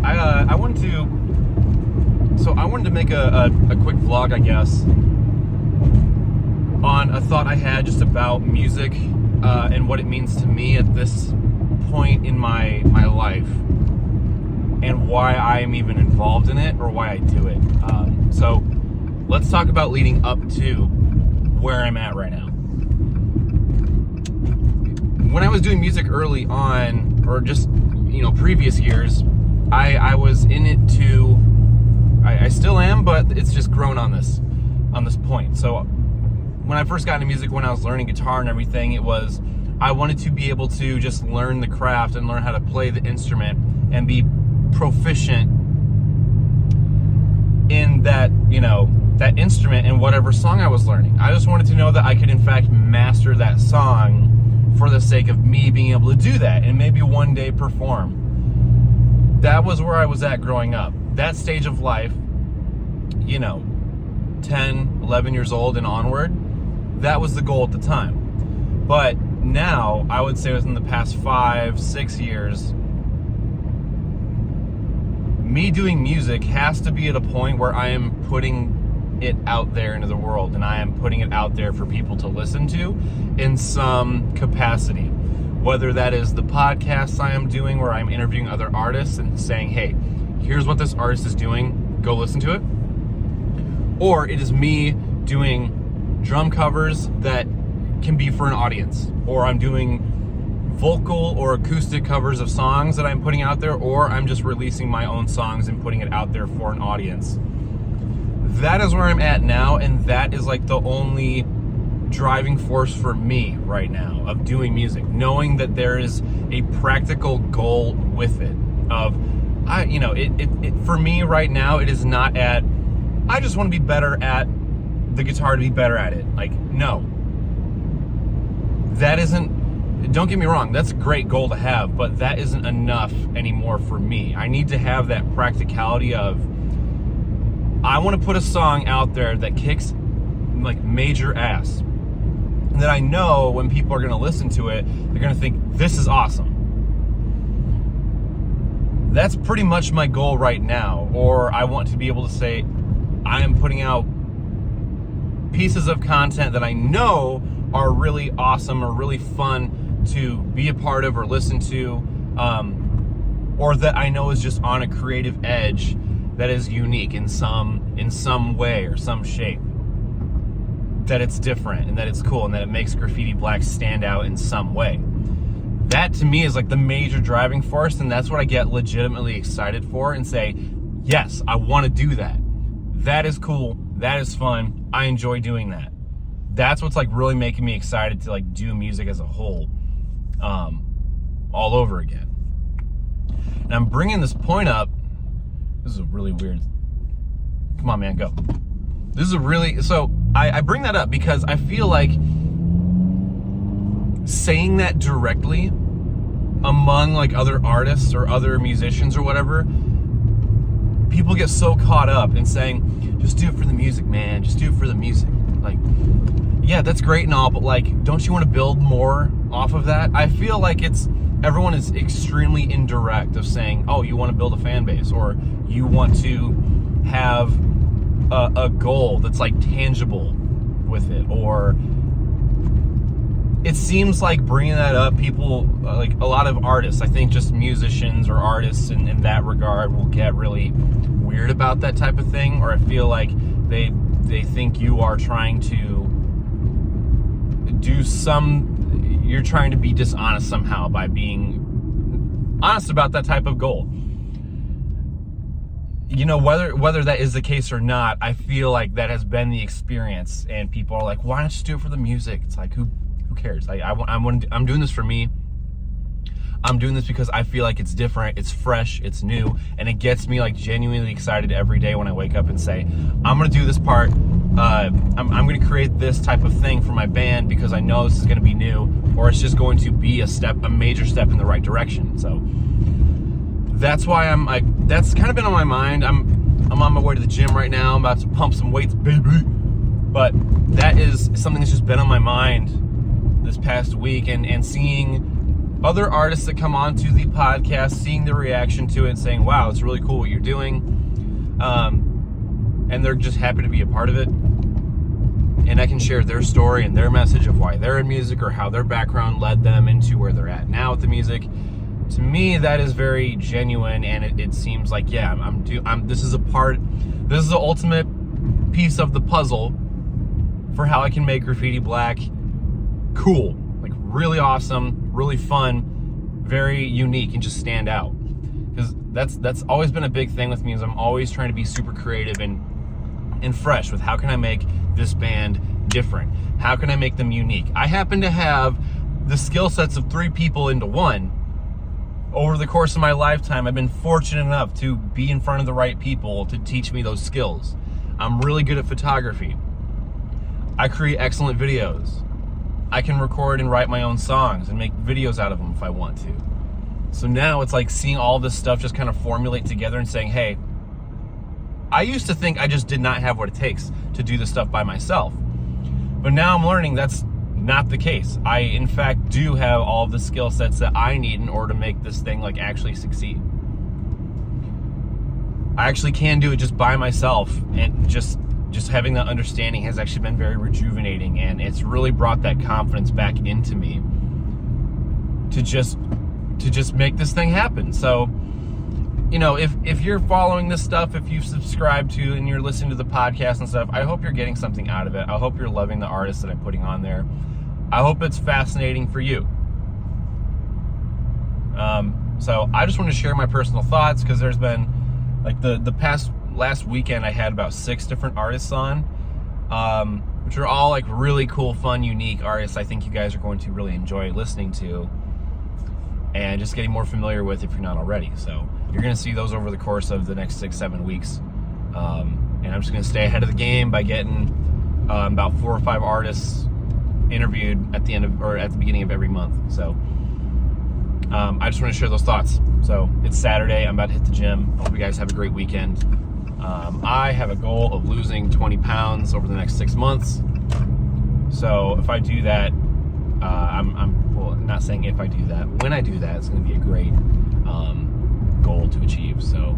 I wanted to make a quick vlog, I guess, on a thought I had just about music and what it means to me at this point in my life, and why I'm even involved in it or why I do it. So let's talk about leading up to where I'm at right now. When I was doing music early on, or just, previous years, I was in it to, I still am, but it's just grown on this point. So when I first got into music, when I was learning guitar and everything, I wanted to be able to just learn the craft and learn how to play the instrument and be proficient in that, that instrument and whatever song I was learning. I just wanted to know that I could in fact master that song for the sake of me being able to do that and maybe one day perform. That was where I was at growing up. That stage of life, 10, 11 years old and onward, that was the goal at the time. But now, I would say within the past 5-6 years, me doing music has to be at a point where I am putting it out there into the world, and I am putting it out there for people to listen to in some capacity. Whether that is the podcasts I am doing where I'm interviewing other artists and saying, hey, here's what this artist is doing, go listen to it. Or it is me doing drum covers that can be for an audience. Or I'm doing vocal or acoustic covers of songs that I'm putting out there, or I'm just releasing my own songs and putting it out there for an audience. That is where I'm at now, and that is like the only driving force for me right now of doing music, knowing that there is a practical goal with it of, for me right now, it is not at, I just want to be better at the guitar to be better at it. Like, no. That isn't, don't get me wrong, that's a great goal to have, but that isn't enough anymore for me. I need to have that practicality of, I want to put a song out there that kicks like major ass. That I know when people are going to listen to it, they're going to think, this is awesome. That's pretty much my goal right now. Or I want to be able to say, I am putting out pieces of content that I know are really awesome or really fun to be a part of or listen to, or that I know is just on a creative edge that is unique in some way or some shape. That it's different and that it's cool and that it makes Graffiti Black stand out in some way. That to me is like the major driving force, and that's what I get legitimately excited for and say, yes, I want to do that. That is cool. That is fun. I enjoy doing that. That's what's like really making me excited to like do music as a whole, all over again. And I'm bringing this point up. This is a really weird. Come on, man, go. This is a really, so I bring that up because I feel like saying that directly among like other artists or other musicians or whatever, people get so caught up in saying, just do it for the music, man. Just do it for the music. Like, yeah, that's great and all, but like, don't you want to build more off of that? I feel like everyone is extremely indirect of saying, oh, you want to build a fan base, or you want to have a goal that's like tangible with it, or it seems like bringing that up, people, like a lot of artists, I think just musicians or artists in that regard will get really weird about that type of thing, or I feel like they think you are trying to you're trying to be dishonest somehow by being honest about that type of goal. Whether that is the case or not, I feel like that has been the experience, and people are like, why not just do it for the music? It's like, who cares? I'm doing this for me. I'm doing this because I feel like it's different, it's fresh, it's new, and it gets me like genuinely excited every day when I wake up and say, I'm gonna do this part, I'm gonna create this type of thing for my band because I know this is gonna be new, or it's just going to be a major step in the right direction. So that's why that's kind of been on my mind. I'm on my way to the gym right now. I'm about to pump some weights, baby. But that is something that's just been on my mind this past week, and seeing other artists that come onto the podcast, seeing the reaction to it, saying, wow, it's really cool what you're doing. And they're just happy to be a part of it. And I can share their story and their message of why they're in music or how their background led them into where they're at now with the music. To me, that is very genuine, and it seems like, yeah, this is the ultimate piece of the puzzle for how I can make Graffiti Black cool, like really awesome, really fun, very unique, and just stand out. Because that's always been a big thing with me, is I'm always trying to be super creative and fresh with how can I make this band different? How can I make them unique? I happen to have the skill sets of 3 people into one. Over the course of my lifetime, I've been fortunate enough to be in front of the right people to teach me those skills. I'm really good at photography. I create excellent videos. I can record and write my own songs and make videos out of them if I want to. So now it's like seeing all this stuff just kind of formulate together and saying, hey, I used to think I just did not have what it takes to do this stuff by myself. But now I'm learning that's not the case. I, in fact, do have all of the skill sets that I need in order to make this thing like actually succeed. I actually can do it just by myself, and just having that understanding has actually been very rejuvenating, and it's really brought that confidence back into me to just make this thing happen. So, you know, if you're following this stuff, if you've subscribed to and you're listening to the podcast and stuff, I hope you're getting something out of it. I hope you're loving the artists that I'm putting on there. I hope it's fascinating for you. So I just want to share my personal thoughts, because there's been, like, last weekend I had about 6 different artists on, which are all like really cool, fun, unique artists I think you guys are going to really enjoy listening to and just getting more familiar with if you're not already. So you're going to see those over the course of the next 6-7 weeks. And I'm just going to stay ahead of the game by getting about 4 or 5 artists interviewed at the beginning of every month. So I just want to share those thoughts. So it's Saturday. I'm about to hit the gym. I hope you guys have a great weekend. I have a goal of losing 20 pounds over the next 6 months. So if I do that, well, not saying if I do that, when I do that, it's going to be a great goal to achieve. So